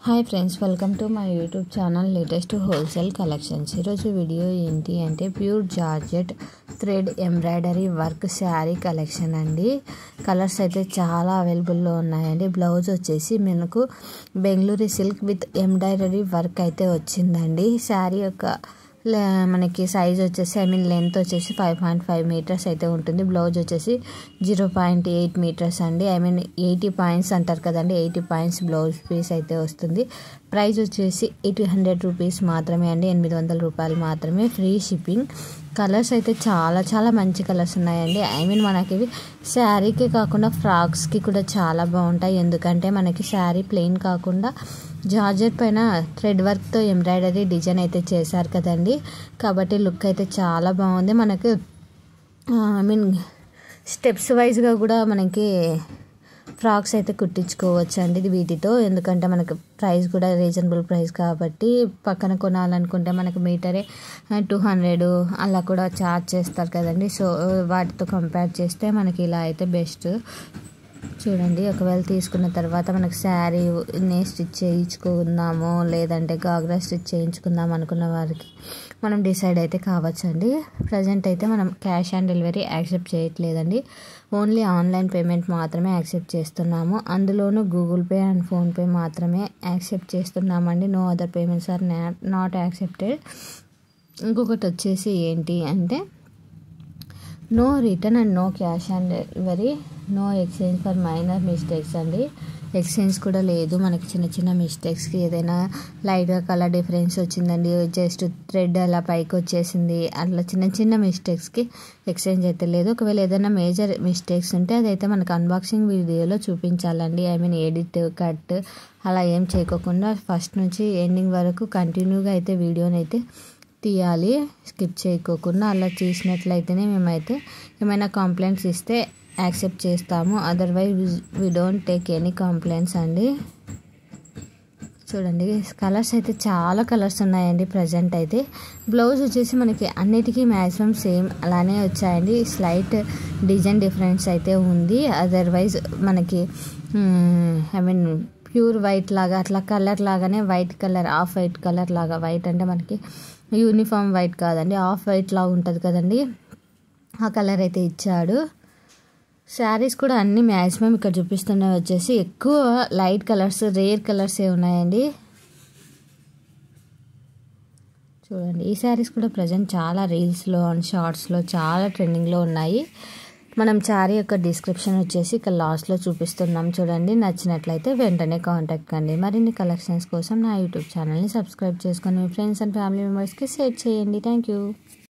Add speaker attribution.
Speaker 1: Hi friends, welcome to my YouTube channel latest wholesale collections. ఈరోజు video ఏంటి అంటే pure georgette thread embroidery work sari collection అండి. Colours అయితే చాలా అవైలబుల్లో ఉన్నాయండి. బ్లౌజ్ వచ్చేసి మనకు Bengaluru silk with embroidery work అయితే వచ్చిందండి. శారీ యొక్క మనకి సైజ్ వచ్చేసి లెంత్ వచ్చేసి 5.5 మీటర్స్ అయితే ఉంటుంది. బ్లౌజ్ వచ్చేసి 0.8 మీటర్స్ అండి. 80 పాయింట్స్ అంటారు కదండి, 80 పాయింట్స్ బ్లౌజ్ పీస్ అయితే వస్తుంది. ప్రైస్ వచ్చేసి 800 రూపీస్ మాత్రమే అండి, 800 రూపాయలు మాత్రమే, ఫ్రీ షిప్పింగ్. కలర్స్ అయితే చాలా మంచి కలర్స్ ఉన్నాయండి. మనకి ఇవి శారీకి కాకుండా ఫ్రాక్స్కి కూడా చాలా బాగుంటాయి. ఎందుకంటే మనకి శారీ ప్లెయిన్ కాకుండా జార్జెట్ పైన థ్రెడ్ వర్క్తో ఎంబ్రాయిడరీ డిజైన్ అయితే చేశారు కదండి, కాబట్టి లుక్ అయితే చాలా బాగుంది. మనకు స్టెప్స్ వైజ్గా కూడా మనకి ఫ్రాక్స్ అయితే కుట్టించుకోవచ్చు అండి వీటితో. ఎందుకంటే మనకు ప్రైస్ కూడా రీజనబుల్ ప్రైస్ కాబట్టి, పక్కన కొనాలనుకుంటే మనకు మీటరే 200 అలా కూడా ఛార్జ్ చేస్తారు కదండి. సో వాటితో కంపేర్ చేస్తే మనకి ఇలా అయితే బెస్ట్. చూడండి, ఒకవేళ తీసుకున్న తర్వాత మనకు శారీని స్టిచ్ చేయించుకుందాము లేదంటే గాగ్రా స్టిచ్ చేయించుకుందాం అనుకున్న వారికి మనం డిసైడ్ అయితే కావచ్చండి. ప్రజెంట్ అయితే మనం క్యాష్ ఆన్ డెలివరీ యాక్సెప్ట్ చేయట్లేదండి, ఓన్లీ ఆన్లైన్ పేమెంట్ మాత్రమే యాక్సెప్ట్ చేస్తున్నాము. అందులోనూ గూగుల్ పే అండ్ ఫోన్పే మాత్రమే యాక్సెప్ట్ చేస్తున్నామండి. No other payments are not accepted. ఇంకొకటి వచ్చేసి ఏంటి అంటే no return and no cash on delivery, no exchange for minor mistakes అండి. ఎక్స్చేంజ్ కూడా లేదు. మనకి చిన్న మిస్టేక్స్కి ఏదైనా లైట్గా కలర్ డిఫరెన్స్ వచ్చిందండి, జస్ట్ థ్రెడ్ అలా పైకి వచ్చేసింది, అట్లా చిన్న మిస్టేక్స్కి ఎక్స్చేంజ్ అయితే లేదు. ఒకవేళ ఏదైనా మేజర్ మిస్టేక్స్ ఉంటే అదైతే మనకు అన్బాక్సింగ్ వీడియోలో చూపించాలండి. ఎడిట్ కట్ అలా ఏం చేయకోకుండా ఫస్ట్ నుంచి ఎండింగ్ వరకు కంటిన్యూగా అయితే వీడియోని అయితే తీయాలి, స్కిప్ చేయకోకుండా. అలా తీసినట్లయితేనే మేమైతే ఏమైనా కంప్లైంట్స్ ఇస్తే యాక్సెప్ట్ చేస్తాము, otherwise we don't take any complaints అండి. చూడండి, కలర్స్ అయితే చాలా కలర్స్ ఉన్నాయండి ప్రజెంట్ అయితే. బ్లౌజ్ వచ్చేసి మనకి అన్నిటికీ మ్యాక్సిమం సేమ్ అలానే వచ్చాయండి. స్లైట్ డిజైన్ డిఫరెన్స్ అయితే ఉంది. అదర్వైజ్ మనకి ప్యూర్ వైట్ లాగా అట్లా కలర్ లాగానే white colour, off white colour లాగా, వైట్ అంటే మనకి యూనిఫామ్ వైట్ కాదండి, ఆఫ్ వైట్ లాగా ఉంటుంది కదండి, ఆ కలర్ అయితే ఇచ్చాడు. శారీస్ కూడా అన్ని మ్యాక్సిమం ఇక్కడ చూపిస్తున్నవి వచ్చేసి ఎక్కువ లైట్ కలర్స్, రేర్ కలర్సే ఉన్నాయండి. చూడండి, ఈ శారీస్ కూడా ప్రజెంట్ చాలా రీల్స్లో అండ్ షార్ట్స్లో చాలా ట్రెండింగ్లో ఉన్నాయి. మనం శారీ యొక్క డిస్క్రిప్షన్ వచ్చేసి ఇక్కడ లాస్ట్లో చూపిస్తున్నాం చూడండి. నచ్చినట్లయితే వెంటనే కాంటాక్ట్ కండి. మరిన్ని కలెక్షన్స్ కోసం నా యూట్యూబ్ ఛానల్ని సబ్స్క్రైబ్ చేసుకొని మీ ఫ్రెండ్స్ అండ్ ఫ్యామిలీ మెంబర్స్కి షేర్ చేయండి. Thank you.